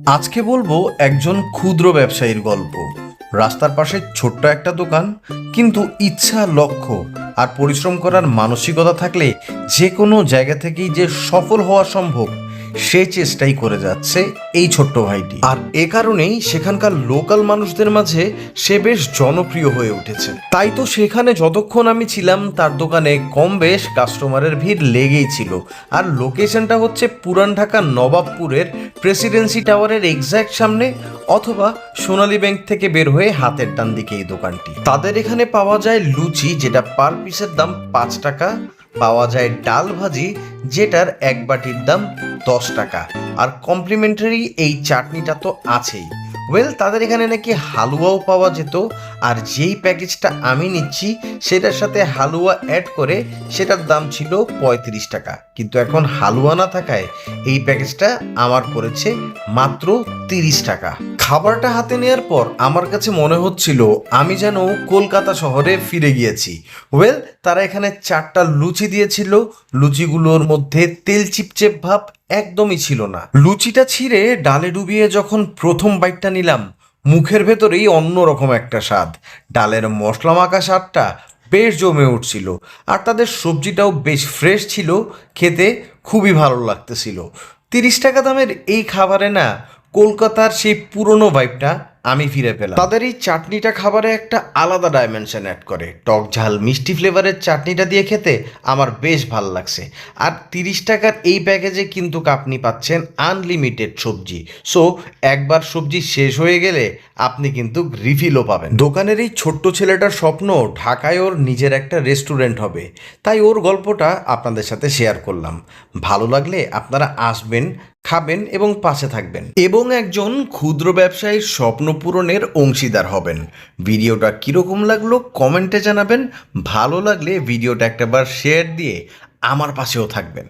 আজকে বলবো একজন ক্ষুদ্র ব্যবসায়ীর গল্প। রাস্তার পাশে ছোট্ট একটা দোকান, কিন্তু ইচ্ছা, লক্ষ্য আর পরিশ্রম করার মানসিকতা থাকলে যে কোনো জায়গা থেকেই যে সফল হওয়া সম্ভব, সে চেষ্টাই করে যাচ্ছে এই ছোট্ট ভাইটি। আর এ কারণেই সেখানকার লোকাল মানুষদের মাঝে সে বেশ জনপ্রিয় হয়ে উঠেছে। তাই তো সেখানে যতক্ষণ আমি ছিলাম তার দোকানে কম বেশ কাস্টমারের ভিড় লেগেই ছিল। আর লোকেশনটা হচ্ছে পুরান ঢাকার নবাবপুরের প্রেসিডেন্সি টাওয়ারের এক্স্যাক্ট সামনে, অথবা সোনালী ব্যাংক থেকে বের হয়ে হাতের ডান দিকে এই দোকানটি। তাদের এখানে পাওয়া যায় লুচি, যেটা পার পিসের দাম 5 টাকা। পাওয়া যায় ডাল ভাজি, যেটার এক বাটির দাম 10 টাকা। আর কমপ্লিমেন্টারি এই চাটনিটা তো আছেই। তাদের এখানে নাকি হালুয়াও পাওয়া যেত, আর যেই প্যাকেজটা আমি নিচ্ছি সেটার সাথে হালুয়া অ্যাড করে সেটার দাম ছিল 35 টাকা। কিন্তু এখন হালুয়া না থাকায় এই প্যাকেজটা আমার পড়েছে মাত্র 30 টাকা। খাবারটা হাতে নেওয়ার পর আমার কাছে মনে হচ্ছিল আমি যেন কলকাতা শহরে ফিরে গিয়েছি। তারা এখানে 4টা লুচি দিয়েছিল। লুচিগুলোর মধ্যে তেল চিপচেপ ভাব একদমই ছিল না। লুচিটা ছিঁড়ে ডালে ডুবিয়ে যখন প্রথম বাইটটা নিলাম, মুখের ভেতরেই অন্যরকম একটা স্বাদ। ডালের মশলা মাখা স্বাদটা বেশ জমে উঠছিল, আর তাদের সবজিটাও বেশ ফ্রেশ ছিল। খেতে খুবই ভালো লাগতেছিল। 30 টাকা দামের এই খাবারে না কলকাতার সেই পুরনো ভাইবটা আমি ফিরে পেলাম। তাদের এই চাটনিটা খাবারে একটা আলাদা ডাইমেনশন অ্যাড করে। টক ঝাল মিষ্টি ফ্লেভারের চাটনিটা দিয়ে খেতে আমার বেশ ভালো লাগছে। আর 30 টাকার এই প্যাকেজে কিন্তু আপনি পাচ্ছেন আনলিমিটেড সবজি। সো একবার সবজি শেষ হয়ে গেলে আপনি কিন্তু রিফিলও পাবেন। দোকানের এই ছোট্ট ছেলেটার স্বপ্ন ঢাকায় ওর নিজের একটা রেস্টুরেন্ট হবে, তাই ওর গল্পটা আপনাদের সাথে শেয়ার করলাম। ভালো লাগলে আপনারা আসবেন, খাবেন এবং পাশে থাকবেন, এবং একজন ক্ষুদ্র ব্যবসায়ীর স্বপ্ন পূরণের অংশীদার হবেন। ভিডিওটা কীরকম লাগলো কমেন্টে জানাবেন। ভালো লাগলে ভিডিওটা একটাবার শেয়ার দিয়ে আমার পাশেও থাকবেন।